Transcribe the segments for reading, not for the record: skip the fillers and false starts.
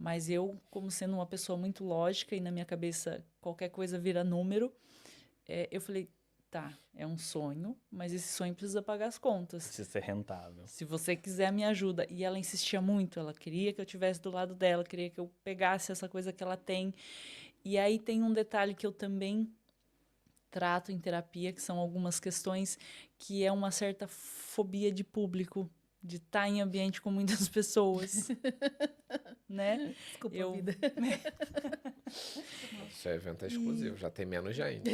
Mas eu, como sendo uma pessoa muito lógica e na minha cabeça qualquer coisa vira número, eu falei, tá, é um sonho, mas esse sonho precisa pagar as contas. Precisa ser rentável. Se você quiser, me ajuda. E ela insistia muito, ela queria que eu estivesse do lado dela, queria que eu pegasse essa coisa que ela tem. E aí tem um detalhe que eu também trato em terapia, que são algumas questões que é uma certa fobia de público, de estar em ambiente com muitas pessoas, né? Desculpa, vida. Esse evento é exclusivo, já tem menos gente.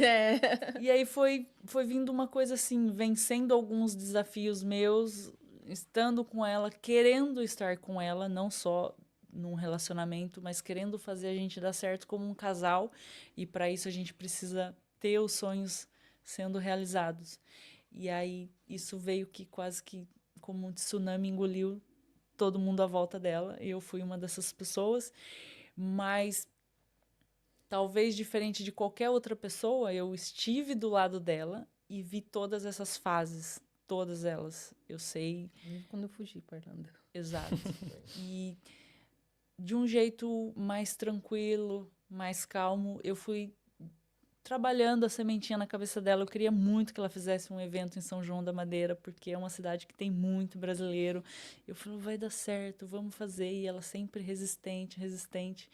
E aí foi vindo uma coisa assim, vencendo alguns desafios meus, estando com ela, querendo estar com ela, não só num relacionamento, mas querendo fazer a gente dar certo como um casal. E para isso a gente precisa ter os sonhos sendo realizados. E aí isso veio que quase que como um tsunami engoliu todo mundo à volta dela. Eu fui uma dessas pessoas, mas talvez diferente de qualquer outra pessoa, eu estive do lado dela e vi todas essas fases, todas elas. Eu sei. Quando eu fugi para Irlanda. Exato. E de um jeito mais tranquilo, mais calmo, eu fui trabalhando a sementinha na cabeça dela. Eu queria muito que ela fizesse um evento em São João da Madeira, porque é uma cidade que tem muito brasileiro. Eu falei, vai dar certo, vamos fazer. E ela sempre resistente, resistente.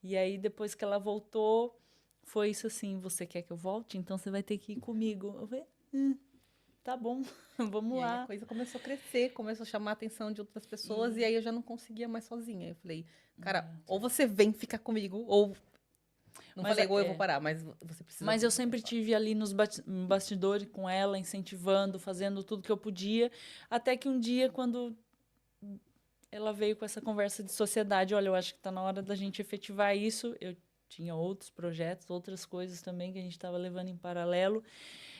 E aí, depois que ela voltou, foi isso assim, você quer que eu volte? Então você vai ter que ir comigo. Eu falei, tá bom, vamos E aí lá. a coisa começou a crescer, começou a chamar a atenção de outras pessoas, e aí eu já não conseguia mais sozinha. Eu falei, cara, ou você vem ficar comigo, ou... Não Mas falei, ou eu vou parar, mas você precisa... Mas eu sempre tive ali nos bastidores com ela, incentivando, fazendo tudo que eu podia, até que um dia, quando ela veio com essa conversa de sociedade, olha, eu acho que está na hora da gente efetivar isso. Eu tinha outros projetos, outras coisas também que a gente estava levando em paralelo,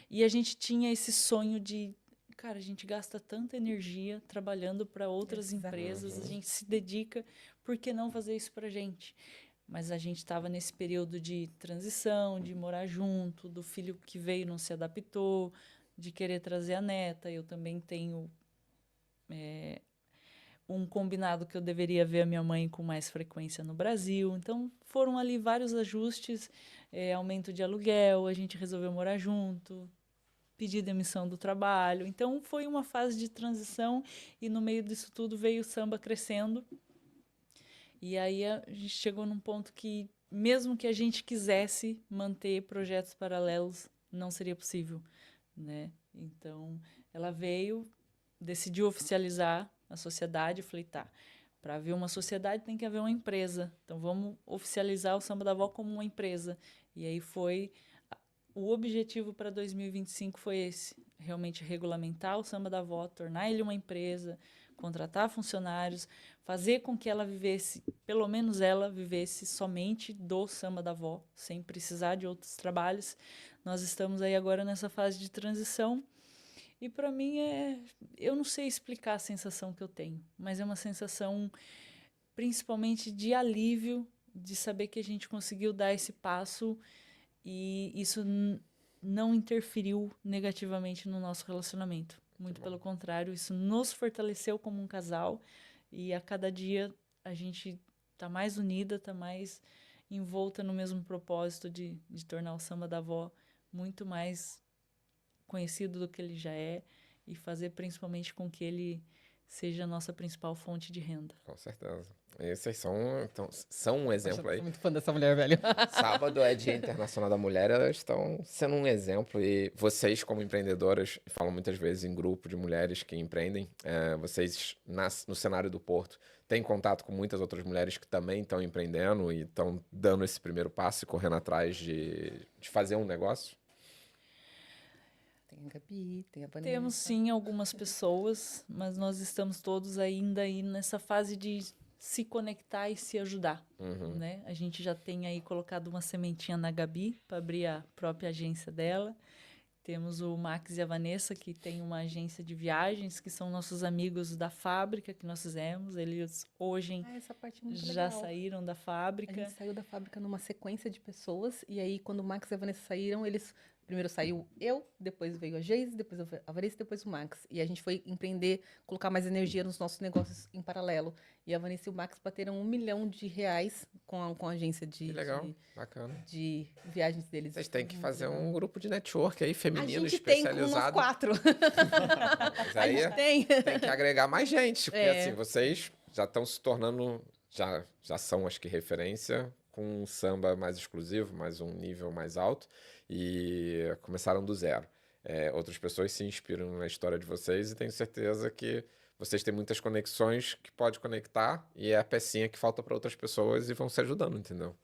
e a gente tinha esse sonho de, cara, a gente gasta tanta energia trabalhando para outras empresas, a gente se dedica, por que não fazer isso para a gente? Mas a gente estava nesse período de transição, de morar junto, do filho que veio não se adaptou, de querer trazer a neta. Eu também tenho um combinado que eu deveria ver a minha mãe com mais frequência no Brasil. Então, foram ali vários ajustes, aumento de aluguel, a gente resolveu morar junto, pedir demissão do trabalho. Então, foi uma fase de transição e no meio disso tudo veio o samba crescendo. E aí a gente chegou num ponto que, mesmo que a gente quisesse manter projetos paralelos, não seria possível, né? Então, ela veio, decidiu oficializar a sociedade. Eu falei, tá, para haver uma sociedade tem que haver uma empresa. Então, vamos oficializar o Samba da Vó como uma empresa. E aí foi... O objetivo para 2025 foi esse, realmente regulamentar o Samba da Vó, tornar ele uma empresa, contratar funcionários, fazer com que ela vivesse, pelo menos ela vivesse somente do Samba da Vó, sem precisar de outros trabalhos. Nós estamos aí agora nessa fase de transição e para mim eu não sei explicar a sensação que eu tenho, mas é uma sensação principalmente de alívio, de saber que a gente conseguiu dar esse passo e isso não interferiu negativamente no nosso relacionamento. Muito pelo contrário, isso nos fortaleceu como um casal e a cada dia a gente tá mais unida, tá mais envolta no mesmo propósito de tornar o Samba da Vó muito mais conhecido do que ele já é e fazer principalmente com que ele seja a nossa principal fonte de renda. Com certeza. Esses são um exemplo aí. Eu sou muito fã dessa mulher, velho. Sábado é Dia Internacional da Mulher, elas estão sendo um exemplo. E vocês, como empreendedoras, falam muitas vezes em grupo de mulheres que empreendem, vocês, no cenário do Porto, têm contato com muitas outras mulheres que também estão empreendendo e estão dando esse primeiro passo e correndo atrás de fazer um negócio? Tem a Gabi, tem a Vanessa. Temos sim algumas pessoas, mas nós estamos todos ainda aí nessa fase de se conectar e se ajudar, né? A gente já tem aí colocado uma sementinha na Gabi para abrir a própria agência dela. Temos o Max e a Vanessa, que tem uma agência de viagens, que são nossos amigos da fábrica que nós fizemos. Eles hoje Essa parte é muito já legal. saíram da A fábrica. gente saiu da fábrica numa sequência de pessoas, e aí quando o Max e a Vanessa saíram, eles... Primeiro saiu eu, depois veio a Geise, depois a Vanessa, depois o Max. E a gente foi empreender, colocar mais energia nos nossos negócios em paralelo. E a Vanessa e o Max bateram R$ 1 milhão com a agência Que legal, bacana. de viagens deles. Vocês têm que Muito fazer legal. um grupo de network aí, A feminino, gente tem com nós especializado. 4. Mas A aí gente tem. tem que agregar mais gente, porque É. assim, vocês já estão se tornando, já são, acho que, referência com um samba mais exclusivo, mais um nível mais alto, e começaram do zero. Outras pessoas se inspiram na história de vocês e tenho certeza que vocês têm muitas conexões que pode conectar e é a pecinha que falta para outras pessoas e vão se ajudando, entendeu?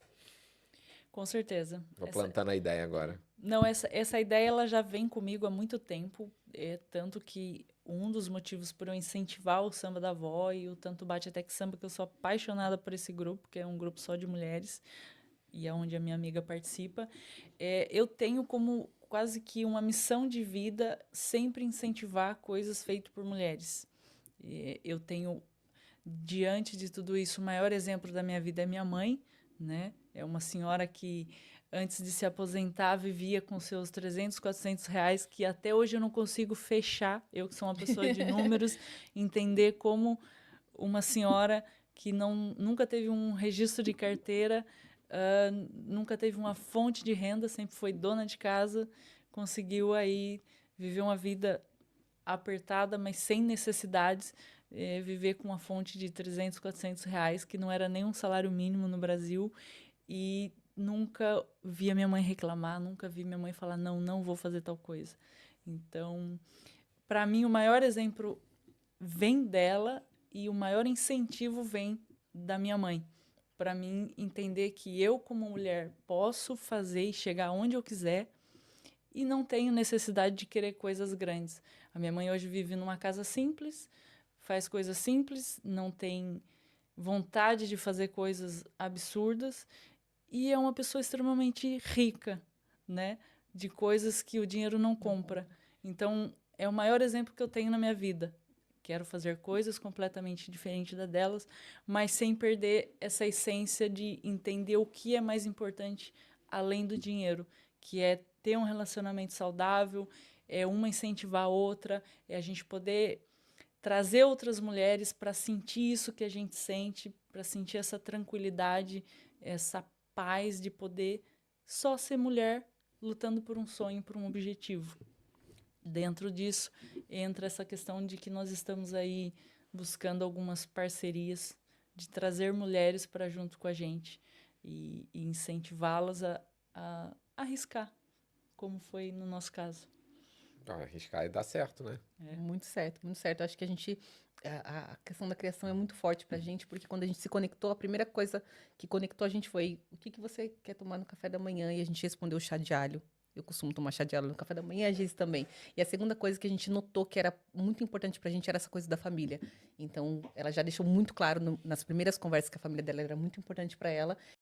Com certeza. Vou plantando a ideia agora. Não, essa ideia ela já vem comigo há muito tempo, tanto que um dos motivos por eu incentivar o Samba da Avó e o Tanto Bate Até Que Samba, que eu sou apaixonada por esse grupo, que é um grupo só de mulheres, e é onde a minha amiga participa, eu tenho como quase que uma missão de vida sempre incentivar coisas feitas por mulheres. Eu tenho, diante de tudo isso, o maior exemplo da minha vida é minha mãe, né? É uma senhora que, antes de se aposentar, vivia com seus 300, 400 reais, que até hoje eu não consigo fechar, eu que sou uma pessoa de números, entender como uma senhora que nunca teve um registro de carteira, nunca teve uma fonte de renda, sempre foi dona de casa, conseguiu aí viver uma vida apertada, mas sem necessidades, viver com uma fonte de 300, 400 reais, que não era nem um salário mínimo no Brasil, e nunca vi a minha mãe reclamar, nunca vi minha mãe falar, não vou fazer tal coisa. Então, para mim, o maior exemplo vem dela e o maior incentivo vem da minha mãe. Para mim, entender que eu, como mulher, posso fazer e chegar onde eu quiser e não tenho necessidade de querer coisas grandes. A minha mãe hoje vive numa casa simples, faz coisas simples, não tem vontade de fazer coisas absurdas e é uma pessoa extremamente rica, né? De coisas que o dinheiro não compra. Então, é o maior exemplo que eu tenho na minha vida. Quero fazer coisas completamente diferentes da delas, mas sem perder essa essência de entender o que é mais importante além do dinheiro, que é ter um relacionamento saudável, é uma incentivar a outra, é a gente poder trazer outras mulheres para sentir isso que a gente sente, para sentir essa tranquilidade, essa paz de poder só ser mulher lutando por um sonho, por um objetivo. Dentro disso, entra essa questão de que nós estamos aí buscando algumas parcerias de trazer mulheres para junto com a gente e incentivá-las a arriscar, como foi no nosso caso. Arriscar e dar certo, né? Muito certo, muito certo. Acho que a questão da criação é muito forte pra gente, porque quando a gente se conectou, a primeira coisa que conectou a gente foi: o que você quer tomar no café da manhã? E a gente respondeu chá de alho. Eu costumo tomar chá de alho no café da manhã, a Geise também. E a segunda coisa que a gente notou que era muito importante pra gente era essa coisa da família. Então, ela já deixou muito claro nas primeiras conversas que a família dela era muito importante pra ela.